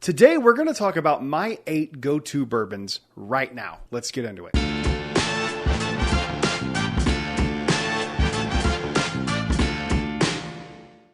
Today, we're going to talk about my 8 go-to bourbons right now. Let's get into it.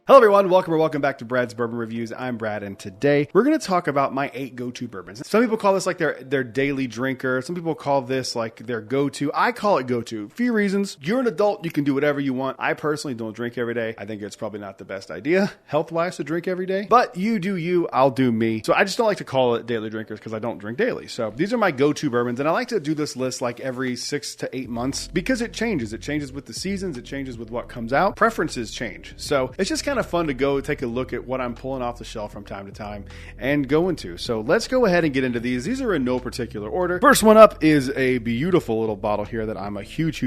Hello everyone, welcome back to Brad's Bourbon Reviews. I'm Brad, and today we're going to talk about my 8 go-to bourbons. Some people call this like their daily drinker. Some people call this like their go-to. I call it go-to. A few reasons. You're an adult, you can do whatever you want. I personally don't drink every day. I think it's probably not the best idea, health-wise, to drink every day. But you do you, I'll do me. So I just don't like to call it daily drinkers because I don't drink daily. So these are my go-to bourbons, and I like to do this list like every 6 to 8 months because it changes. It changes with the seasons. It changes with what comes out. Preferences change. So it's just kind of fun to go take a look at what I'm pulling off the shelf from time to time and go into. So let's go ahead and get into these. These are in no particular order. First one up is a beautiful little bottle here that I'm a huge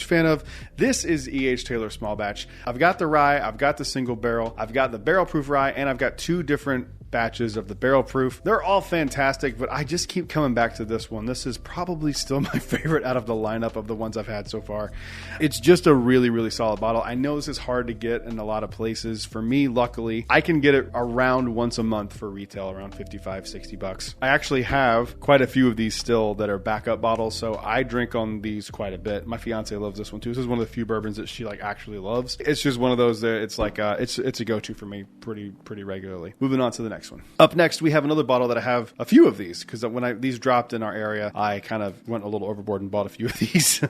fan of. This is E.H. Taylor Small Batch. I've got the rye, I've got the single barrel, I've got the barrel proof rye, and I've got 2 different batches of the barrel proof. They're all fantastic, but I just keep coming back to this one. This is probably still my favorite out of the lineup of the ones I've had so far. It's just a really solid bottle. I know this is hard to get in a lot of places. For me, luckily, I can get it around once a month for retail, around $55-$60. I actually have quite a few of these still that are backup bottles, so I drink on these quite a bit. My fiance loves this one too. This is one of the few bourbons that she actually loves. It's just one of those that it's like it's a go-to for me pretty regularly. Moving on to the next one. Up next, we have another bottle that I have a few of these because when these dropped in our area, I kind of went a little overboard and bought a few of these.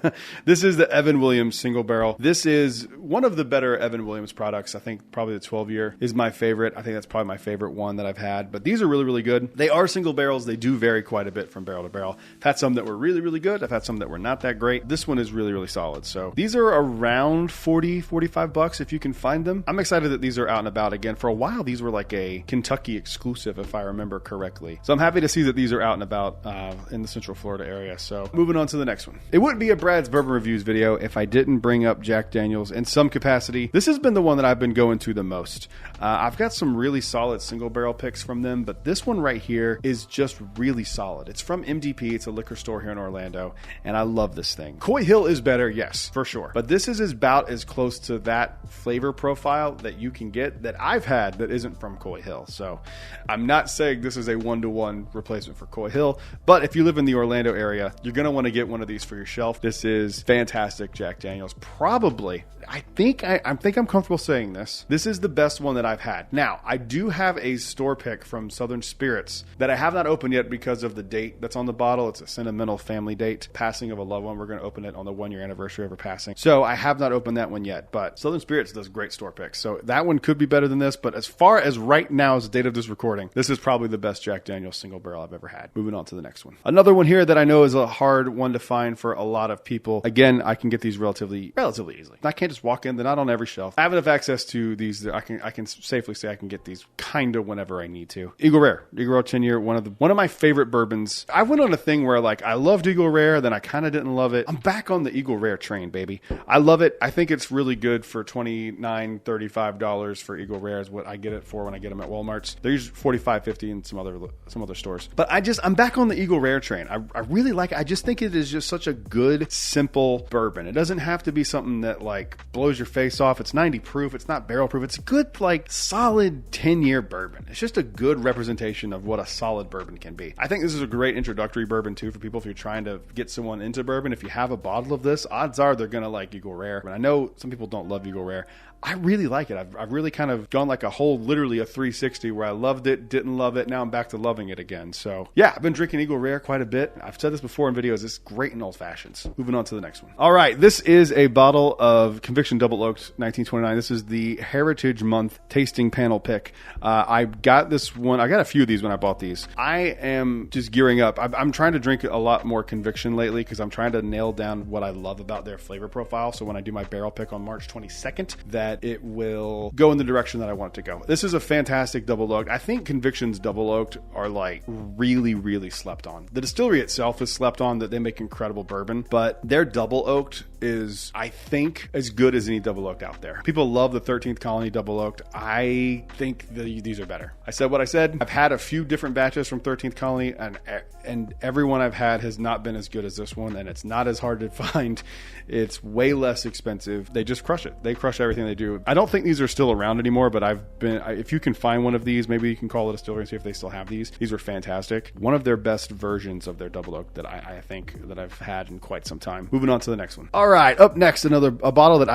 This is the Evan Williams single barrel. This is one of the better Evan Williams products. I think probably the 12-year is my favorite. I think that's probably my favorite one that I've had, but these are really good. They are single barrels. They do vary quite a bit from barrel to barrel. I've had some that were really good. I've had some that were not that great. This one is really solid. So these are around $40-$45 if you can find them. I'm excited that these are out and about again. For a while, these were like a Kentucky exclusive, if I remember correctly. So I'm happy to see that these are out and about in the Central Florida area. So moving on to the next one. It wouldn't be a Brad's Bourbon Reviews video if I didn't bring up Jack Daniel's in some capacity. This has been the one that I've been going to the most. I've got some really solid single barrel picks from them, but this one right here is just really solid. It's from MDP. It's a liquor store here in Orlando, and I love this thing. Coy Hill is better, yes, for sure. But this is about as close to that flavor profile that you can get that I've had that isn't from Coy Hill. So I'm not saying this is a 1-to-1 replacement for Coy Hill, but if you live in the Orlando area, you're going to want to get one of these for your shelf. This is fantastic Jack Daniel's. Probably, I think I'm comfortable saying this. This is the best one that I've had. Now, I do have a store pick from Southern Spirits that I have not opened yet because of the date that's on the bottle. It's a sentimental family date, passing of a loved one. We're going to open it on the 1-year anniversary of her passing. So I have not opened that one yet, but Southern Spirits does great store picks. So that one could be better than this, but as far as right now, as the date of this recording, this is probably the best Jack Daniel's single barrel I've ever had. Moving on to the next one. Another one here that I know is a hard one to find for a lot of people. Again, I can get these relatively easily. I can't just walk in. They're not on every shelf. I have enough access to these that I can safely say I can get these kind of whenever I need to. Eagle Rare 10-year, one of my favorite bourbons. I went on a thing where I loved Eagle Rare, then I kind of didn't love it. I'm back on the Eagle Rare train, baby. I love it. I think it's really good for $29-$35 for Eagle Rare is what I get it for when I get them at Walmart's. They're usually $45-$50 in some other stores. But I'm back on the Eagle Rare train. I really like it. I just think it is just such a good, simple bourbon. It doesn't have to be something that blows your face off. It's 90 proof. It's not barrel proof. It's a good, solid 10-year bourbon. It's just a good representation of what a solid bourbon can be. I think this is a great introductory bourbon too for people if you're trying to get someone into bourbon. If you have a bottle of this, odds are they're going to like Eagle Rare. But I know some people don't love Eagle Rare. I really like it. I've really kind of gone literally a 360 where I loved it, didn't love it. Now I'm back to loving it again. So yeah, I've been drinking Eagle Rare quite a bit. I've said this before in videos. It's great in old fashions. Moving on to the next one. All right. This is a bottle of Conviction Double Oaked 1929. This is the Heritage Month tasting panel pick. I got this one. I got a few of these when I bought these. I am just gearing up. I'm trying to drink a lot more Conviction lately because I'm trying to nail down what I love about their flavor profile. So when I do my barrel pick on March 22nd, that it will go in the direction that I want it to go. This is a fantastic double oaked. I think Conviction's double oaked are really slept on. The distillery itself is slept on, that they make incredible bourbon, but their double oaked is, I think, as good as any double oaked out there. People love the 13th Colony double oaked. I think these are better. I said what I said. I've had a few different batches from 13th Colony, and every one I've had has not been as good as this one, and it's not as hard to find. It's way less expensive. They just crush it. They crush everything they do. I don't think these are still around anymore, but if you can find one of these, maybe you can call it a distillery and see if they still have these. These were fantastic. One of their best versions of their double oak that I think that I've had in quite some time. Moving on to the next one. All right, up next, a bottle that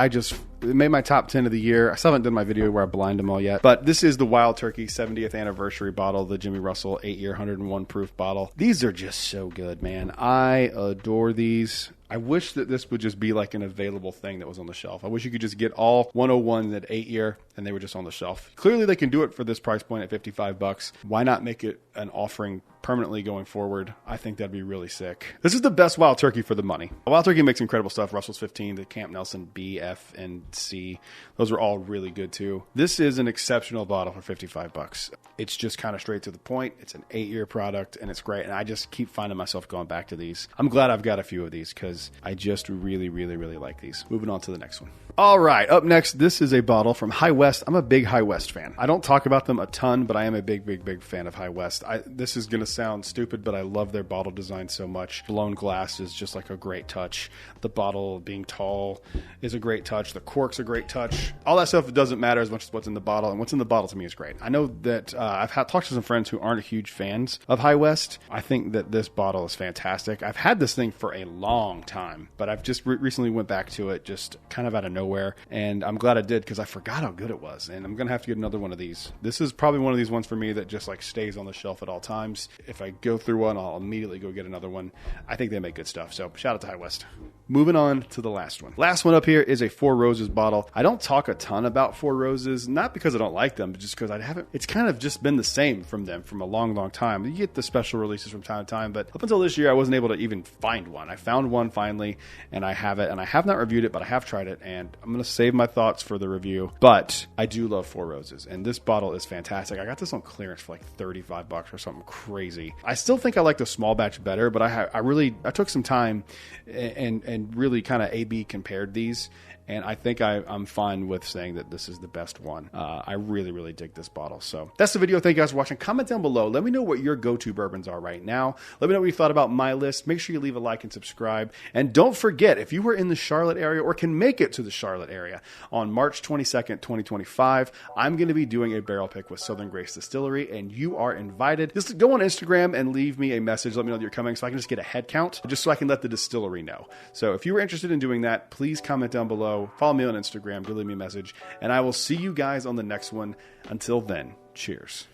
it made my top 10 of the year. I still haven't done my video where I blind them all yet, but this is the Wild Turkey 70th anniversary bottle, the Jimmy Russell 8-year 101 proof bottle. These are just so good, man. I adore these. I wish that this would just be like an available thing that was on the shelf. I wish you could just get all 101s at 8-year and they were just on the shelf. Clearly they can do it for this price point at $55. Why not make it an offering permanently going forward? I think that'd be really sick. This is the best Wild Turkey for the money. Wild Turkey makes incredible stuff. Russell's 15, the Camp Nelson B, F, and C. Those are all really good too. This is an exceptional bottle for $55. It's just kind of straight to the point. It's an 8-year product and it's great. And I just keep finding myself going back to these. I'm glad I've got a few of these because I just really, really, really like these. Moving on to the next one. All right, up next, this is a bottle from High West. I'm a big High West fan. I don't talk about them a ton, but I am a big, big, big fan of High West. This is going to sound stupid, but I love their bottle design so much. Blown glass is just like a great touch. The bottle being tall is a great touch. The cork's a great touch. All that stuff doesn't matter as much as what's in the bottle, and what's in the bottle to me is great. I know that I've talked to some friends who aren't huge fans of High West. I think that this bottle is fantastic. I've had this thing for a long time, but I've just recently went back to it just kind of out of nowhere, and I'm glad I did because I forgot how good it was, and I'm going to have to get another one of these. This is probably one of these ones for me that just like stays on the shelf at all times. If I go through one, I'll immediately go get another one. I think they make good stuff, so shout out to High West. Moving on to the last one. Last one up here is a Four Roses bottle. I don't talk a ton about Four Roses, not because I don't like them, but just because it's kind of just been the same from them from a long, long time. You get the special releases from time to time, but up until this year, I wasn't able to even find one. I found one finally, and I have it, and I have not reviewed it, but I have tried it, and I'm going to save my thoughts for the review, but I do love Four Roses, and this bottle is fantastic. I got this on clearance for like $35 or something crazy. I still think I like the small batch better, but I took some time and really kind of A/B compared these, and I think I'm fine with saying that this is the best one. I really, really dig this bottle. So that's the video. Thank you guys for watching. Comment down below. Let me know what your go-to bourbons are right now. Let me know what you thought about my list. Make sure you leave a like and subscribe. And don't forget, if you were in the Charlotte area or can make it to the Charlotte area on March 22nd, 2025, I'm going to be doing a barrel pick with Southern Grace Distillery, and you are invited. Just go on Instagram and leave me a message. Let me know that you're coming so I can just get a head count, just so I can let the distillery know. So if you were interested in doing that, please comment down below. Follow me on Instagram, leave me a message, and I will see you guys on the next one. Until then, cheers.